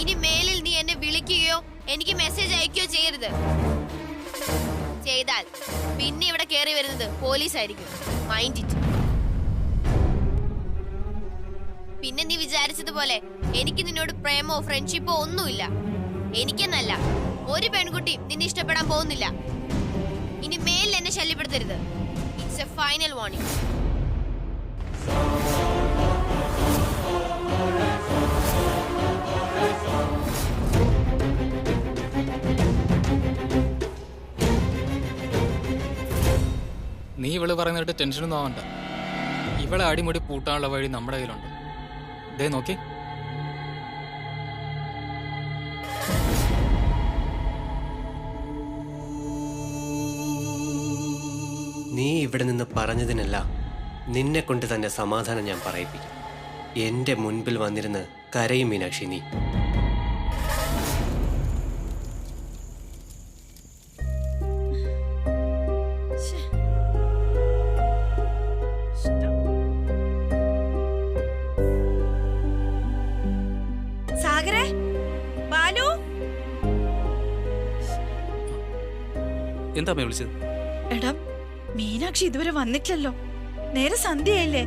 ഇനി മേലിൽ നീ എന്നെ വിളിക്കുകയോ എനിക്ക് മെസ്സേജ് അയക്കുകയോ ചെയ്യരുത്. ചെയ്താൽ പിന്നെ ഇവിടെ കയറി വരുന്നത് പോലീസ് ആയിരിക്കും. Mind it. പിന്നെ നീ വിചാരിച്ചതുപോലെ എനിക്ക് നിന്നോട് പ്രേമോ ഫ്രണ്ട്ഷിപ്പോ ഒന്നുമില്ല. എനിക്കെന്നല്ല ഒരു പെൺകുട്ടിയും നിന്നെ ഇഷ്ടപ്പെടാൻ പോകുന്നില്ല. ഇനി മേലിൽ എന്നെ ശല്യപ്പെടുത്തരുത്. It's a final warning. നീ ഇവള് പറയുന്നിട്ട് ടെൻഷനൊന്നും ആവണ്ട. ഇവളെ അടിമുടി പൂട്ടാനുള്ള വഴി നമ്മുടെ കയ്യിലുണ്ട്. ദേ നോക്കി. നീ ഇവിടെ നിന്ന് പറഞ്ഞതിനല്ല, നിന്നെ കൊണ്ട് തന്നെ സമാധാനം ഞാൻ പറയിപ്പിക്കും. എന്റെ മുൻപിൽ വന്നിരുന്ന് കരയും മീനാക്ഷി നീ. സാഗരേ, ബാലു, എന്താ വിളിച്ചത്? എടാ മീനാക്ഷി ഇതുവരെ വന്നിട്ടില്ലല്ലോ. നേരെ സന്ധ്യയായില്ലേ?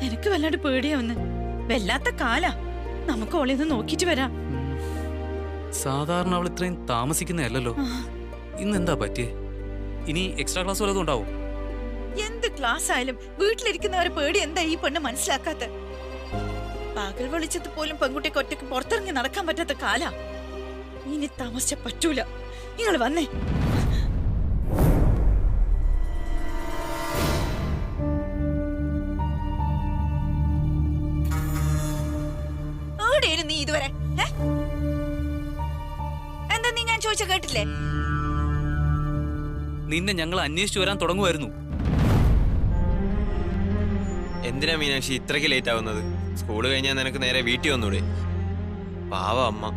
എനിക്ക് വല്ലാണ്ട് പേടിയാവുന്നു. വല്ലാത്ത കാലാ. നമുക്ക് ഓളെന്ന് നോക്കിട്ട് വരാം. സാധാരണ അവൾ ഇത്രയും താമസിക്കുന്നതല്ലോ. ഇന്ന് എന്താ പറ്റിയേ? ഇനി എക്സ്ട്രാ ക്ലാസ് വല്ലതും ഉണ്ടാവും? എന്ത് ക്ലാസ് ആയാലും വീട്ടിലിരിക്കുന്നവരെ പേടി എന്താ ഈ പെണ്ണ് മനസ്സിലാക്കാത്ത? പകൽ വെളിച്ചത്ത് പോലും പെൺകുട്ടിക്ക് ഒറ്റയ്ക്ക് പുറത്തിറങ്ങി നടക്കാൻ പറ്റാത്ത കാലാ. ഇനി താമസിച്ച പറ്റൂല. നിങ്ങൾ വന്നേ. നീ ഇതുവരെ എന്താ നീ ഞാൻ ചോദിച്ച കേട്ടില്ലേ? നിന്നെ ഞങ്ങൾ അന്വേഷിച്ചു വരാൻ തുടങ്ങുമായിരുന്നു. എന്തിനാ മീനാക്ഷി ഇത്രയ്ക്ക് ലേറ്റ് ആവുന്നത്? സ്കൂള് കഴിഞ്ഞാൽ നിനക്ക് നേരെ വീട്ടിൽ വന്നൂടെ? പാവ അമ്മ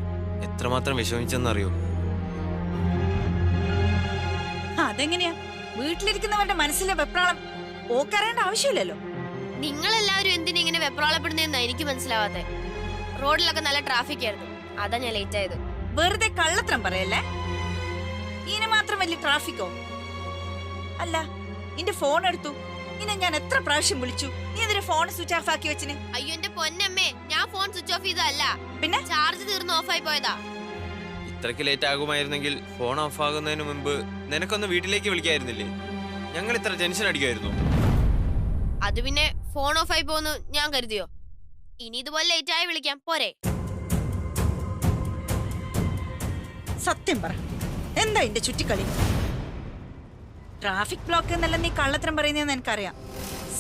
എത്രമാത്രം വിഷമിച്ചെന്നറിയോ? അതെങ്ങനെയാ? വീട്ടിലിരിക്കുന്നവരുടെ മനസ്സിലെ വെപ്രാളം ഓക്കറിയേണ്ട ആവശ്യമില്ലല്ലോ. നിങ്ങളെല്ലാവരും എന്തിനാ ഇങ്ങനെ വെപ്രാളപ്പെടുന്നതെന്നാ എനിക്ക് മനസ്സിലാവാത്തെ. റോഡിലൊക്കെ നല്ല ട്രാഫിക് ആയിരുന്നു, അതാ ഞാൻ ലേറ്റ് ആയത്. വെറുതെ കള്ളത്രം പറയല്ലേ. ഇതിന് മാത്രം വലിയ ട്രാഫിക്കോ? അല്ല, നിന്റെ ഫോൺ എടുത്തു. ഇനി ഞാൻ എത്ര പ്രാവശ്യം വിളിച്ചു, നീ എന്തിനാ ഫോൺ സ്വിച്ച് ഓഫ് ആക്കി വെച്ചിന്? അയ്യോ എന്റെ പൊന്നമ്മേ, ഞാൻ ഫോൺ സ്വിച്ച് ഓഫ് ചെയ്തതല്ല, പിന്നെ ചാർജ് തീർന്ന് ഓഫായി പോയതാ. ഇത്രയ്ക്ക് ലേറ്റ് ആകുമായിരുന്നെങ്കിൽ ഫോൺ ഓഫ് ആകുന്നതിന് മുമ്പ് നിനക്കൊന്ന് വീട്ടിലേക്ക് വിളിക്കായിരുന്നില്ലേ? ഞങ്ങൾ ഇത്ര ടെൻഷൻ അടിക്കുമായിരുന്നു. അത് പിന്നെ ഫോൺ ഓഫായി പോന്ന് ഞാൻ കരുതിയോ? ഇനി ഇതുപോലെ ലേറ്റ് ആയി വിളിക്കാം പോരെ? സത്യം പറ, എന്താ എന്റെ ചുറ്റിക്കളി? ട്രാഫിക് ബ്ലോക്ക് എന്നല്ല നീ കള്ളത്തരം പറയുന്നതെന്ന് എനിക്കറിയാം.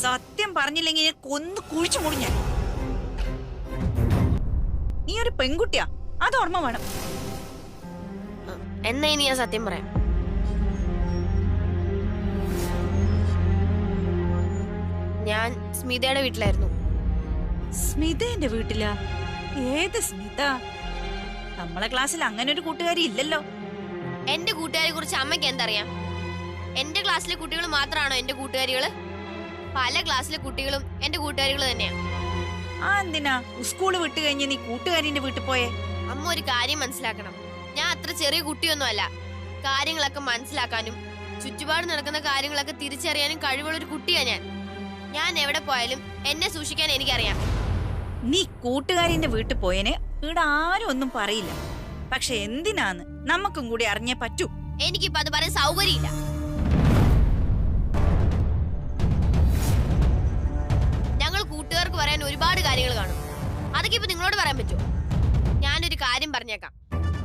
സത്യം പറഞ്ഞില്ലെങ്കിൽ കൊന്നു കുഴിച്ചു മുടിഞ്ഞ. നീ ഒരു പെൺകുട്ടിയാ, അത് ഓർമ്മ വേണം. എന്നാ ഇനി ഞാൻ സത്യം പറയാം. ഞാൻ സ്മിതയുടെ വീട്ടിലായിരുന്നു. സ്മിതന്റെ വീട്ടിലാ? ഏത് സ്മിത? നമ്മളെ ക്ലാസ്സിൽ അങ്ങനെ ഒരു കൂട്ടുകാരി ഇല്ലല്ലോ. എന്റെ കൂട്ടുകാരെ കുറിച്ച് അമ്മയ്ക്ക് എന്തറിയാം? എന്റെ ക്ലാസ്സിലെ കുട്ടികൾ മാത്രമാണോ എന്റെ കൂട്ടുകാരികള്? പല ക്ലാസ്സിലെ കുട്ടികളും എന്റെ കൂട്ടുകാരികൾ തന്നെയാ. എന്തിനാ സ്കൂള് വിട്ട് കഴിഞ്ഞ് നീ കൂട്ടുകാരിന്റെ വീട്ടിൽ പോയേ? അമ്മ ഒരു കാര്യം മനസ്സിലാക്കണം, ഞാൻ അത്ര ചെറിയ കുട്ടിയൊന്നും അല്ല. കാര്യങ്ങളൊക്കെ മനസ്സിലാക്കാനും ചുറ്റുപാട് നടക്കുന്ന കാര്യങ്ങളൊക്കെ തിരിച്ചറിയാനും കഴിവുള്ള ഒരു കുട്ടിയാ ഞാൻ. ഞാൻ എവിടെ പോയാലും എന്നെ സൂക്ഷിക്കാൻ എനിക്കറിയാം. നീ കൂട്ടുകാരിന്റെ വീട്ടിൽ പോയനെ ഇവിടെ ആരും ഒന്നും പറയില്ല. പക്ഷെ എന്തിനാന്ന് നമുക്കും കൂടി അറിഞ്ഞേ പറ്റൂ. എനിക്കിപ്പോ അത് പറയാൻ സൗകര്യമില്ല. ഞങ്ങൾ കൂട്ടുകാർക്ക് പറയാൻ ഒരുപാട് കാര്യങ്ങൾ കാണും. അതൊക്കെ ഇപ്പൊ നിങ്ങളോട് പറയാൻ പറ്റുമോ? ഞാനൊരു കാര്യം പറഞ്ഞേക്കാം,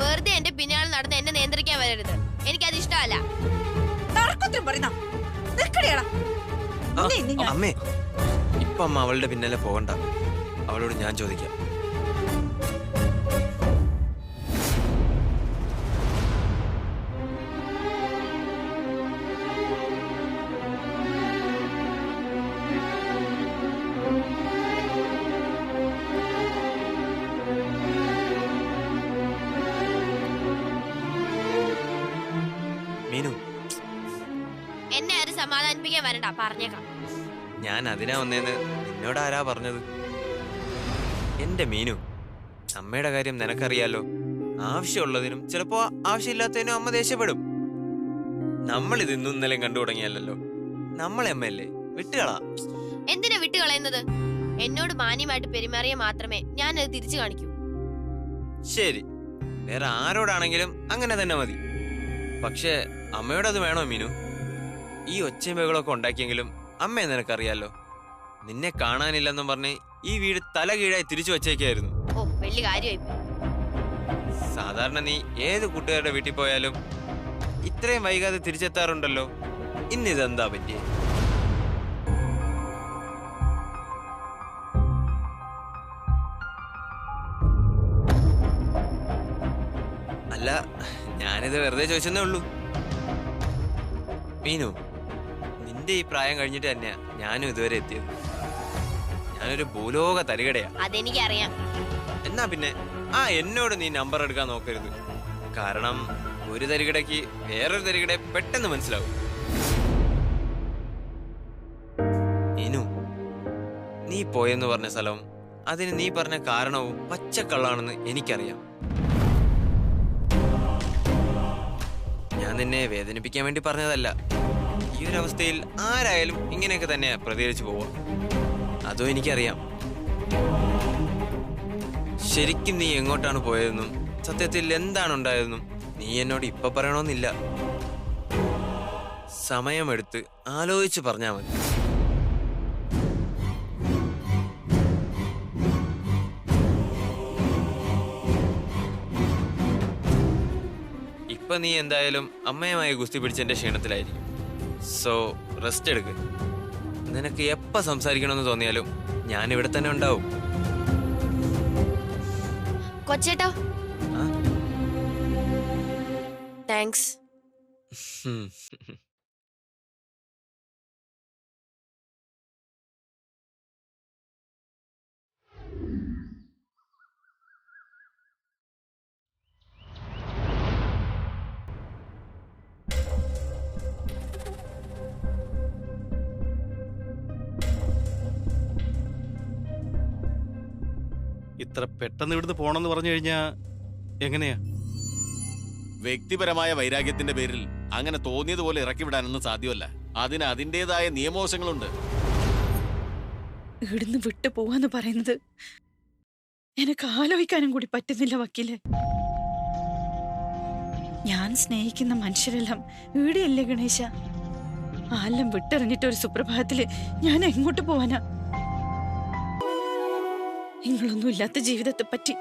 വെറുതെ എന്റെ പിന്നാലെ നടന്ന് എന്നെ നിയന്ത്രിക്കാൻ വരരുത്. എനിക്കത് ഇഷ്ടമല്ല. അമ്മേ, ഇപ്പൊ അമ്മ അവളുടെ പിന്നാലെ പോകണ്ട. അവളോട് ഞാൻ ചോദിക്കാം. മീനു, എന്നെ ആരും സമാധാനിപ്പിക്കാൻ വരണ്ട, പറഞ്ഞേക്കാം. ഞാൻ അതിനാ വന്നേന്ന് നിന്നോട് ആരാ പറഞ്ഞത്? എന്റെ മീനു, അമ്മയുടെ കാര്യം നിനക്കറിയാലോ. ആവശ്യമുള്ളതിനും ചിലപ്പോ ആവശ്യമില്ലാത്തതിനും അമ്മ ദേഷ്യപ്പെടും. നമ്മൾ ഇത് ഇന്നും ഇന്നലെയും കണ്ടു തുടങ്ങിയല്ലോ. നമ്മളെ അമ്മയല്ലേ, വിട്ടുകളാ. എന്തിനാ വിട്ടുകളയുന്നത്? എന്നോട് മാന്യമായിട്ട് പെരുമാറിയ മാത്രമേ ഞാൻ അത് തിരിച്ചു കാണിക്കൂ. ശരി, വേറെ ആരോടാണെങ്കിലും അങ്ങനെ തന്നെ മതി. പക്ഷെ അമ്മയോട് അത് വേണോ മീനു? ഈ ഒച്ചയും ബഹളമൊക്കെ ഉണ്ടാക്കിയെങ്കിലും അമ്മയെ നിനക്കറിയാലോ. നിന്നെ കാണാനില്ലെന്നും പറഞ്ഞ് ഈ വീട് തല കീഴായി തിരിച്ചു വച്ചേക്കായിരുന്നു. ഓ, വലിയ കാര്യമായി. സാധാരണ നീ ഏത് കൂട്ടുകാരുടെ വീട്ടിൽ പോയാലും ഇത്രയും വൈകാതെ തിരിച്ചെത്താറുണ്ടല്ലോ. ഇന്നിതെന്താ പറ്റിയേ? അല്ല, ഞാനിത് വെറുതെ ചോദിച്ചെന്നേ ഉള്ളൂ. മീനു, നിന്റെ ഈ പ്രായം കഴിഞ്ഞിട്ട് തന്നെയാ ഞാനും ഇതുവരെ എത്തിയത്. ഞാനൊരു ഭൂലോക തരികടയാ. അതെനിക്കറിയാം. എന്നാ പിന്നെ എന്നോട് നീ നമ്പർ എടുക്കാൻ നോക്കരുത്. കാരണം ഒരു തരികിടയ്ക്ക് വേറൊരു തരികിടയെ പെട്ടെന്ന് മനസ്സിലാവും. മീനു, നീ പോയെന്ന് പറഞ്ഞ സ്ഥലവും അതിന് നീ പറഞ്ഞ കാരണവും പച്ചക്കള്ളാണെന്ന് എനിക്കറിയാം. ഞാൻ നിന്നെ വേദനിപ്പിക്കാൻ വേണ്ടി പറഞ്ഞതല്ല. ഈ ഒരു അവസ്ഥയിൽ ആരായാലും ഇങ്ങനെയൊക്കെ തന്നെ പ്രതികരിച്ചു പോവാം. അതോ എനിക്കറിയാം. ശരിക്കും നീ എങ്ങോട്ടാണ് പോയതെന്നും സത്യത്തിൽ എന്താണ് ഉണ്ടായതെന്നും നീ എന്നോട് ഇപ്പൊ പറയണമെന്നില്ല. സമയമെടുത്ത് ആലോചിച്ച് പറഞ്ഞാൽ മതി. ഇപ്പൊ നീ എന്തായാലും അമ്മയുമായി ഗുസ്തി പിടിച്ച് എന്റെ ക്ഷീണത്തിലായിരിക്കും. സോ റെസ്റ്റ് എടുക്ക്. നിനക്ക് എപ്പോ സംസാരിക്കണമെന്ന് തോന്നിയാലും ഞാൻ ഇവിടെ തന്നെ ഉണ്ടാവും. കൊച്ചേട്ടോ, ആ? താങ്ക്സ്. ഹും. ഇത്ര പെട്ടെന്ന് ഇവിടുന്ന് പോണെന്ന് പറഞ്ഞു കഴിഞ്ഞാ എങ്ങനെയാ? വ്യക്തിപരമായ വൈരാഗ്യത്തിന്റെ പേരിൽ അങ്ങനെ തോന്നിയതുപോലെ ഇറക്കി വിടാനൊന്നും സാധ്യമല്ല. അതിന് അതിൻ്റെതായ നിയമവശങ്ങളുണ്ട്. ഇവിടുന്ന് വിട്ടു പോവാന്ന് പറയുന്നത് എനിക്ക് ആലോചിക്കാനും കൂടി പറ്റുന്നില്ല വക്കീലെ. ഞാൻ സ്നേഹിക്കുന്ന മനുഷ്യരെല്ലാം ഇവിടെയല്ലേ ഗണേശ? ആല്ലാം വിട്ടെറിഞ്ഞിട്ട് ഒരു സുപ്രഭാതത്തില് ഞാൻ എങ്ങോട്ട് പോവാനാ? നിങ്ങളൊന്നും ഇല്ലാത്ത ജീവിതത്തെ പറ്റി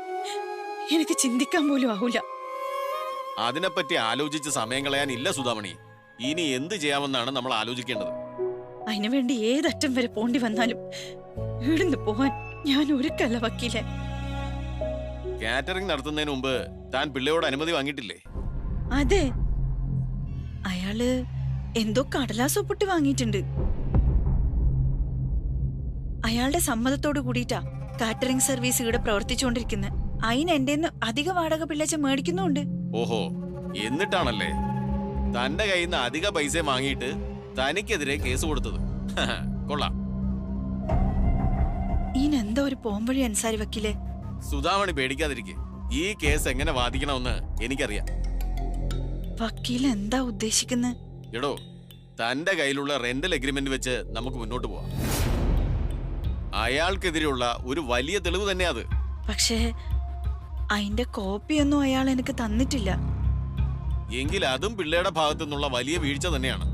എനിക്ക് ചിന്തിക്കാൻ പോലും ആവൂല. അതിനെപ്പറ്റി ആലോചിച്ച് സമയം കളയാനില്ല സുധാമണി. ഇനി എന്ത് ചെയ്യാമെന്നാണ് നമ്മൾ ആലോചിക്കേണ്ടത്. അതിനുവേണ്ടി ഏതറ്റം വരെ പോണ്ടി വന്നാലും ഇവിടുന്ന് പോവാൻ ഞാൻ ഒരുക്കല്ല വക്കീലെ. കാറ്ററിംഗ് നടത്തുന്നതിന് മുമ്പ് താൻ പിള്ളയോട് അനുമതി വാങ്ങിയിട്ടില്ലേ? അതെ, അയാള് എന്തോ കടലാസ് ഒപ്പിട്ട് വാങ്ങിയിട്ടുണ്ട്. അയാളുടെ സമ്മതത്തോട് കൂടിയിട്ടാ കാറ്ററിംഗ് സർവീസ് ഇവിടെ പ്രവർത്തിച്ചുകൊണ്ടിരിക്കുന്നത്. അതിന് എന്റെ അധിക വാടക പിള്ളേച്ച മേടിക്കുന്നുണ്ട്. ഓഹോ, എന്നിട്ടാണല്ലേ തന്റെ കയ്യിൽ നിന്ന് അധിക പൈസ വാങ്ങിയിട്ട് തനിക്കെതിരെ കേസ് കൊടുത്തത്? കൊള്ളാം. ഇതിനെന്താ ഒരു പോംവഴി അൻസാരി വക്കീലെ? സുധാമണി പേടിക്കാതിരിക്കെ. ഈ കേസ് എങ്ങനെ വാദിക്കണമെന്ന് എനിക്കറിയാം. വക്കീൽ എന്താ ഉദ്ദേശിക്കുന്നത്? എടോ, തന്റെ കയ്യിലുള്ള റെന്റൽ എഗ്രിമെന്റ് വെച്ച് നമുക്ക് മുന്നോട്ട് പോവാം. അയാൾക്കെതിരെയുള്ള ഒരു വലിയ തെളിവ് തന്നെയാ അത്. പക്ഷേ അതിന്റെ കോപ്പിയൊന്നും അയാൾ എനിക്ക് തന്നിട്ടില്ല. എങ്കിൽ അതും പിള്ളയുടെ ഭാഗത്തു നിന്നുള്ള വലിയ വീഴ്ച തന്നെയാണ്.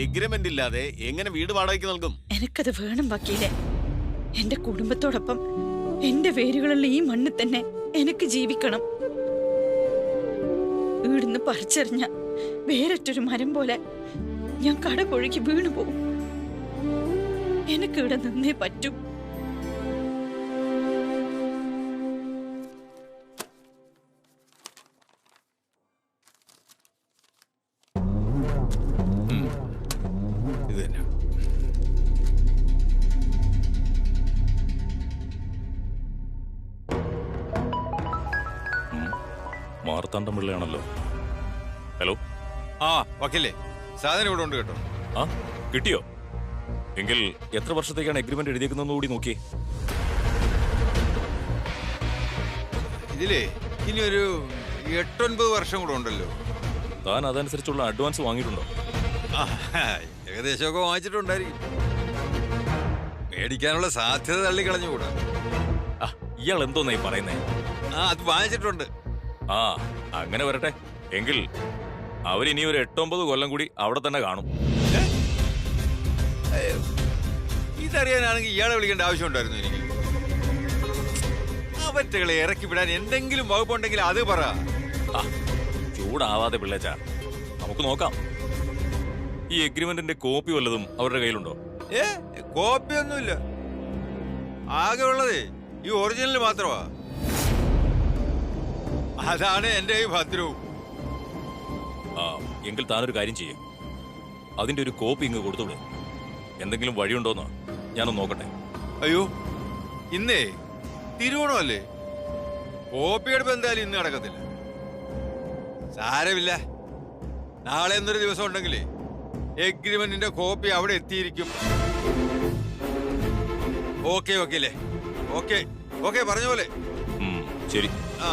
എഗ്രിമെന്റ് ഇല്ലാതെ എങ്ങനെ വീട് വാടകയ്ക്ക് നൽകും? എനിക്കത് വേണം വക്കീലെ. എന്റെ കുടുംബത്തോടൊപ്പം എന്റെ വേരുകളുള്ള ഈ മണ്ണിൽ തന്നെ എനിക്ക് ജീവിക്കണം. വീടിന്ന് പറിച്ചെറിഞ്ഞ വേറൊറ്റൊരു മരം പോലെ ഞാൻ കടപുഴകി വീണു പോകും. എനിക്ക് ഇവിടെ നിന്നേ പറ്റൂ. ഇത് തന്നെ. മാർത്താണ്ഡം പിള്ളയാണല്ലോ. ഹലോ. ആ വക്കീലേ, സാധനം ഇവിടെ ഉണ്ട് കേട്ടോ. ആ, കിട്ടിയോ? എങ്കിൽ എത്ര വർഷത്തേക്കാണ് എഗ്രിമെന്റ് എഴുതിയേക്കുന്നതെന്ന് കൂടി നോക്കിയേ. ഇതിലേ ഇനി ഒരു 8-9 വർഷം കൂടെ ഉണ്ടല്ലോ. താൻ അതനുസരിച്ചുള്ള അഡ്വാൻസ് വാങ്ങിയിട്ടുണ്ടോ? ആ, ഏകദേശമൊക്കെ വാങ്ങിച്ചിട്ടുണ്ടായിരിക്കും. മേടിക്കാനുള്ള സാധ്യത തള്ളിക്കളഞ്ഞുകൂടാ. ആ, ഇയാൾ എന്തോന്നായി പറയുന്നേ? അത് വാങ്ങിച്ചിട്ടുണ്ട്. ആ, അങ്ങനെ വരട്ടെ. എങ്കിൽ അവരിനി ഒരു 8-9 കൊല്ലം കൂടി അവിടെ തന്നെ കാണും. ഇതറിയാനാണെങ്കിൽ ഇയാളെ വിളിക്കേണ്ട ആവശ്യമുണ്ടായിരുന്നു എനിക്ക്. അവറ്റകളെ ഇറക്കി വിടാൻ എന്തെങ്കിലും വകുപ്പുണ്ടെങ്കിൽ അത് പറ. ആ, ചൂടാവാതെ പിള്ളേച്ച, നമുക്ക് നോക്കാം. ഈ എഗ്രിമെന്റിന്റെ കോപ്പി വല്ലതും അവരുടെ കയ്യിലുണ്ടോ? കോപ്പിയൊന്നുമില്ല. ആകെ ഉള്ളതേ ഈ ഒറിജിനൽ മാത്രമാ. അതാണ് എന്റെ ഈ ഭദ്രവും. ആ, എങ്കിൽ താനൊരു കാര്യം ചെയ്യും, അതിന്റെ ഒരു കോപ്പി ഇങ്ങ് കൊടുത്തുവിട്. എന്തെങ്കിലും വഴിയുണ്ടോന്ന് ഞാനൊന്ന് നോക്കട്ടെ. അയ്യോ, ഇന്നേ തിരുവോണമല്ലേ? കോപ്പി എടുപ്പ് എന്തായാലും ഇന്ന് നടക്കത്തില്ല. സാരമില്ല, നാളെ എന്നൊരു ദിവസം ഉണ്ടെങ്കിലേ എഗ്രിമെന്റിന്റെ കോപ്പി അവിടെ എത്തിയിരിക്കും. ഓക്കെ ഓക്കെ അല്ലേ? ഓക്കെ ഓക്കെ, പറഞ്ഞ പോലെ. ശരി. ആ,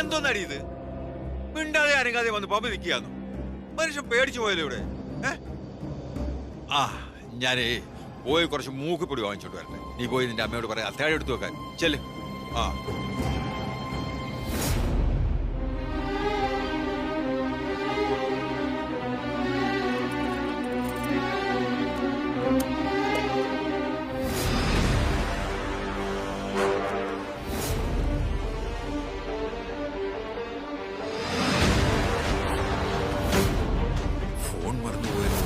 എന്തോന്നടി ഇത്? മിണ്ടാതെ അനങ്ങാതെ വന്ന് പമ്പ് നിൽക്കുകയാന്നു. മനുഷ്യൻ പേടിച്ചു പോയല്ലോ ഇവിടെ. ആ, ഞാനേ പോയി കുറച്ച് മൂക്കുപൊടി വാങ്ങിച്ചോണ്ട് വരട്ടെ. നീ പോയി നിന്റെ അമ്മയോട് പറയാം അത്താഴം എടുത്തു വെക്കാൻ. ചെല്ല്. ആ, ഫോൺ മറന്നുപോയല്ലോ.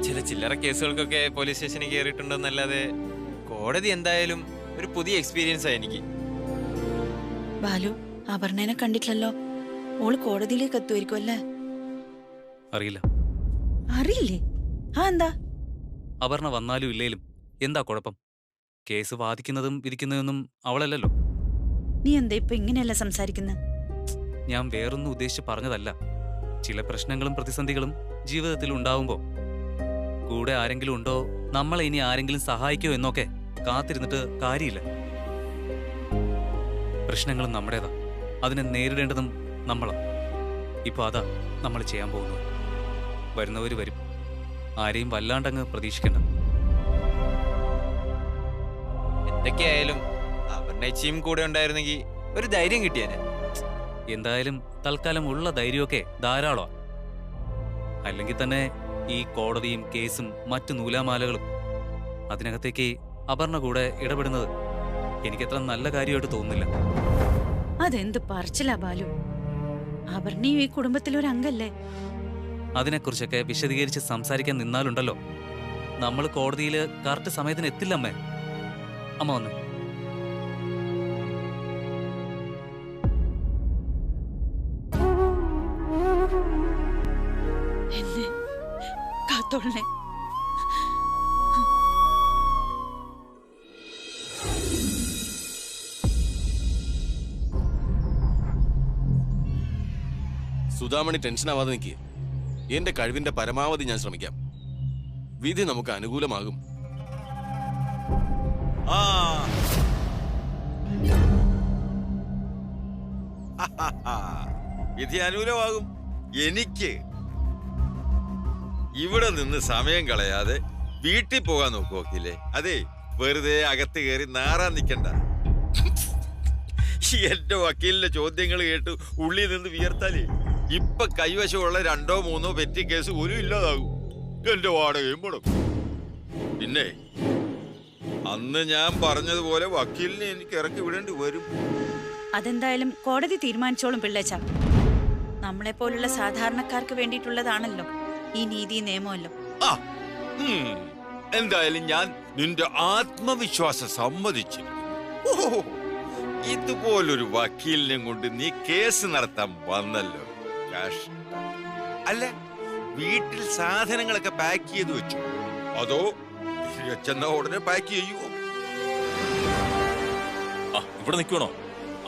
ചില ചില്ലറ കേസുകൾക്കൊക്കെ പോലീസ് സ്റ്റേഷനിൽ കയറിയിട്ടുണ്ടെന്നല്ലാതെ കോടതി എന്തായാലും ഒരു പുതിയ എക്സ്പീരിയൻസ് ആയി എനിക്ക്. ബാലു, അപർണേനെ കണ്ടിട്ടില്ലല്ലോ. ഓള് കോടതിയിലേക്ക് എത്തുമായിരിക്കും അല്ലേ? അറിയില്ല. അറിയില്ലേ? ആ, എന്താ? അപർണ വന്നാലും ഇല്ലേലും എന്താ കുഴപ്പം? കേസ് വാദിക്കുന്നതും വിധിക്കുന്നതൊന്നും അവളല്ലല്ലോ. നീ എന്താ ഇപ്പൊ ഇങ്ങനെയല്ല സംസാരിക്കുന്നത്? ഞാൻ വേറൊന്നും ഉദ്ദേശിച്ച് പറഞ്ഞതല്ല. ചില പ്രശ്നങ്ങളും പ്രതിസന്ധികളും ജീവിതത്തിൽ ഉണ്ടാവുമ്പോ കൂടെ ആരെങ്കിലും ഉണ്ടോ, നമ്മളെ ഇനി ആരെങ്കിലും സഹായിക്കോ എന്നൊക്കെ കാത്തിരുന്നിട്ട് കാര്യമില്ല. പ്രശ്നങ്ങളും നമ്മുടേതാ, അതിനെ നേരിടേണ്ടതും നമ്മളാ. ഇപ്പൊ അതാ നമ്മൾ ചെയ്യാൻ പോകുന്നത്. വരുന്നവര് വരും, ആരെയും വല്ലാണ്ടങ്ങ് പ്രതീക്ഷിക്കണ്ട. എന്തൊക്കെയായാലും അപർണേച്ചിയും കൂടെ ഉണ്ടായിരുന്നെങ്കിൽ ഒരു ധൈര്യം കിട്ടിയേനെ. എന്തായാലും തൽക്കാലം ഉള്ള ധൈര്യമൊക്കെ ധാരാളമാ. അല്ലെങ്കിൽ തന്നെ ഈ കോടതിയും കേസും മറ്റു നൂലാമാലകളും, അതിനകത്തേക്ക് അപർണ കൂടെ ഇടപെടുന്നത് എനിക്കത്ര നല്ല കാര്യമായിട്ട് തോന്നുന്നില്ല. അതെന്ത് പറച്ചിലാ ബാലു? അപർണയും ഈ കുടുംബത്തിലൊരു അംഗല്ലേ? അതിനെക്കുറിച്ചൊക്കെ വിശദീകരിച്ച് സംസാരിക്കാൻ നിന്നാലുണ്ടല്ലോ, നമ്മൾ കോടതിയിൽ കറക്റ്റ് സമയത്തിന് എത്തില്ല. അമ്മ വന്ന് എന്നെ കാത്തോളണേ. സുധാമണി ടെൻഷൻ ആവാതെ നിൽക്കുക. എന്റെ കഴിവിന്റെ പരമാവധി ഞാൻ ശ്രമിക്കാം. വിധി നമുക്ക് അനുകൂലമാകും. ആ വിധി അനുകൂലമാകും എനിക്ക്. ഇവിടെ നിന്ന് സമയം കളയാതെ വീട്ടിൽ പോകാൻ നോക്കു വക്കീലേ. അതെ, വെറുതെ അകത്ത് കയറി നാറാൻ നിൽക്കണ്ട. എന്റെ വക്കീലിന്റെ ചോദ്യങ്ങൾ കേട്ട് ഉള്ളിൽ നിന്ന് വിയർത്താലേ ഇപ്പൊ കൈവശമുള്ള 2 or 3 പെറ്റി കേസ് പോലും ഇല്ലാതാകും. എന്റെ വാടകയും മുടക്കും. പിന്നെ അന്ന് ഞാൻ പറഞ്ഞതുപോലെ വക്കീലിനെ എനിക്ക് ഇറക്കി വിടേണ്ടി വരും. അതെന്തായാലും കോടതി തീരുമാനിച്ചോളും പിള്ളേച്ച. നമ്മളെ പോലുള്ള സാധാരണക്കാർക്ക് വേണ്ടിയിട്ടുള്ളതാണല്ലോ ഈ നീതി നിയമമല്ലോ. ആ എന്തായാലും ഞാൻ നിന്റെ ആത്മവിശ്വാസം സമ്മതിച്ചു. ഇതുപോലൊരു വക്കീലിനെ കൊണ്ട് നീ കേസ് നടത്താൻ വന്നല്ലോ. അല്ല, വീട്ടിൽ സാധനങ്ങളൊക്കെ പാക്ക് ചെയ്ത് വെച്ചു, അതോ ചെന്ന ഉടനെ പാക്ക് ചെയ്യുമോ? ഇവിടെ നിൽക്കണോ?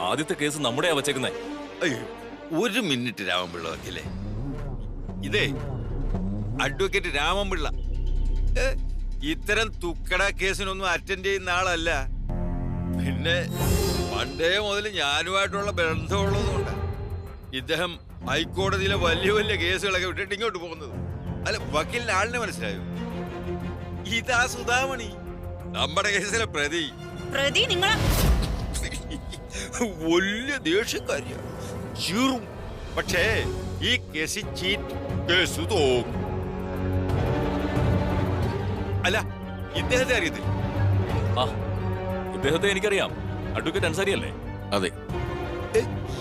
ആദ്യത്തെ കേസ് നമ്മുടെ വച്ചേക്കുന്നേ. അയ്യോ, 1 മിനിറ്റ് രാമൻപിള്ള വക്കീലേ. ഇതേ അഡ്വക്കേറ്റ് രാമൻപിള്ള ഇത്തരം തുക്കട കേസിനൊന്നും അറ്റൻഡ് ചെയ്യുന്ന ആളല്ല. പിന്നെ പണ്ടേ മുതൽ ഞാനുമായിട്ടുള്ള ബന്ധമുള്ളതുകൊണ്ട് ഇദ്ദേഹം ഹൈക്കോടതിയിലെ വലിയ വലിയ കേസുകളൊക്കെ വിട്ടിട്ട് ഇങ്ങോട്ട് പോകുന്നത്. അല്ല, വക്കീലിന്റെ ആളിനെ മനസ്സിലായോ? ഇതാ സുധാമണി, നമ്മുടെ കേസിലെ പ്രതി. നിങ്ങളെ വലിയ ദേഷ്യക്കാരിയാണ്, ചീറും. പക്ഷേ ഈ കേസ് ചീറ്റ് കേസ് തോക്കും. അല്ല, ഇദ്ദേഹത്തെ അറിയത്തില്ല? ഇദ്ദേഹത്തെ എനിക്കറിയാം. അഡ്വക്കേറ്റ് അൻസാരി അല്ലേ? അതെ.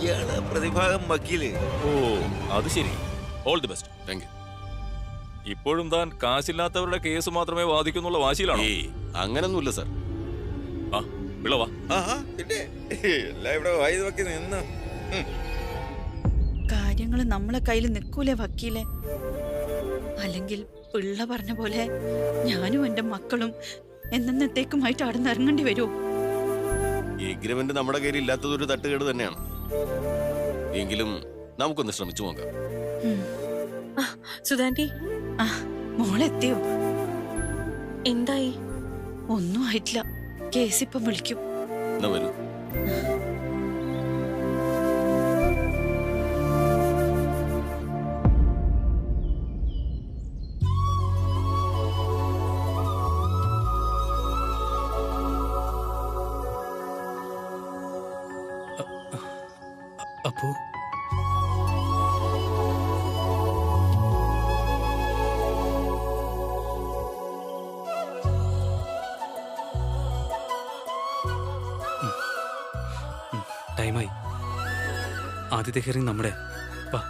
ഇയാള് പ്രതിഭാഗം വക്കീല്. ഓ, അത് ശരി. All the best. Thank you. ഇപ്പോഴും താൻ കാശില്ലാത്തവരുടെ കേസ് മാത്രമേ വാദിക്കുന്നുള്ള വാശിയിലാണോ? അങ്ങനൊന്നുമില്ല സാർ. ആ, വിളവാ. പിന്നെ എല്ലാം ഇവിടെ വായി നോക്കി നിന്ന് കാര്യങ്ങൾ നമ്മളെ കയ്യിൽ നിൽക്കൂലേ വക്കീലെ? അല്ലെങ്കിൽ പിള്ള പറഞ്ഞ പോലെ ഞാനും എന്റെ മക്കളും എന്നത്തേക്കുമായിട്ട് അവിടെ നിന്ന് ഇറങ്ങേണ്ടി വരുമോ? ഈ എഗ്രിമെന്റ് നമ്മുടെ കയ്യിൽ ഇല്ലാത്തതൊരു തട്ടുകേട് തന്നെയാണ്. എങ്കിലും നമുക്കൊന്ന് ശ്രമിച്ചു നോക്കാം. സുധാന്റി, മോളെത്തിയോ? എന്തായി? ഒന്നും ആയിട്ടില്ല. കേസിപ്പം വിളിക്കും. എന്നാ വരൂ. അപ്പോ ടൈമായി. ആദ്യത്തെ ഹിയറിംഗ് നമ്മുടെ. വാ.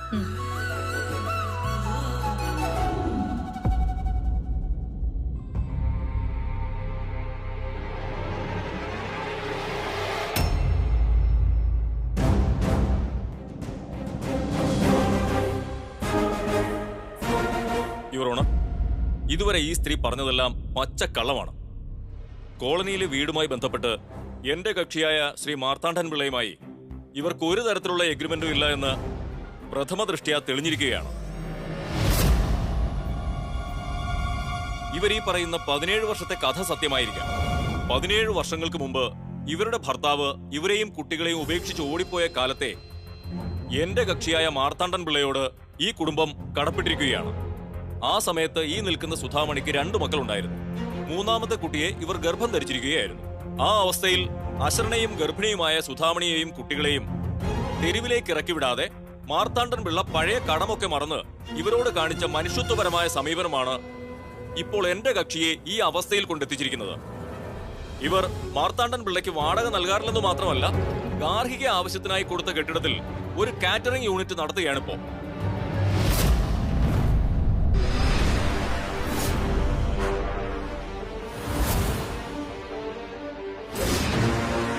ഇതുവരെ ഈ സ്ത്രീ പറഞ്ഞതെല്ലാം പച്ചക്കള്ളമാണ്. കോളനിയിലെ വീടുമായി ബന്ധപ്പെട്ട് എന്റെ കക്ഷിയായ ശ്രീ മാർത്താണ്ഡൻ പിള്ളയുമായി ഇവർക്ക് ഒരു തരത്തിലുള്ള എഗ്രിമെന്റും ഇല്ല എന്ന് പ്രഥമ ദൃഷ്ട്യാ തെളിഞ്ഞിരിക്കുകയാണ്. ഇവർ ഈ പറയുന്ന 17 വർഷത്തെ കഥ സത്യമായിരിക്കാം. 17 വർഷങ്ങൾക്ക് മുമ്പ് ഇവരുടെ ഭർത്താവ് ഇവരെയും കുട്ടികളെയും ഉപേക്ഷിച്ച് ഓടിപ്പോയ കാലത്തെ എന്റെ കക്ഷിയായ മാർത്താണ്ഡൻ പിള്ളയോട് ഈ കുടുംബം കടപ്പെട്ടിരിക്കുകയാണ്. ആ സമയത്ത് ഈ നിൽക്കുന്ന സുധാമണിക്ക് 2 മക്കളുണ്ടായിരുന്നു. 3ാമത്തെ കുട്ടിയെ ഇവർ ഗർഭം ധരിച്ചിരിക്കുകയായിരുന്നു. ആ അവസ്ഥയിൽ അശരണയും ഗർഭിണിയുമായ സുധാമണിയെയും കുട്ടികളെയും തെരുവിലേക്ക് ഇറക്കിവിടാതെ മാർത്താണ്ഡൻ പിള്ള പഴയ കടമൊക്കെ മറന്ന് ഇവരോട് കാണിച്ച മനുഷ്യത്വപരമായ സമീപനമാണ് ഇപ്പോൾ എന്റെ കക്ഷിയെ ഈ അവസ്ഥയിൽ കൊണ്ടെത്തിച്ചിരിക്കുന്നത്. ഇവർ മാർത്താണ്ഡൻ പിള്ളയ്ക്ക് വാടക നൽകാറില്ലെന്ന് മാത്രമല്ല, ഗാർഹിക ആവശ്യത്തിനായി കൊടുത്ത കെട്ടിടത്തിൽ ഒരു കാറ്ററിംഗ് യൂണിറ്റ് നടത്തുകയാണിപ്പോ.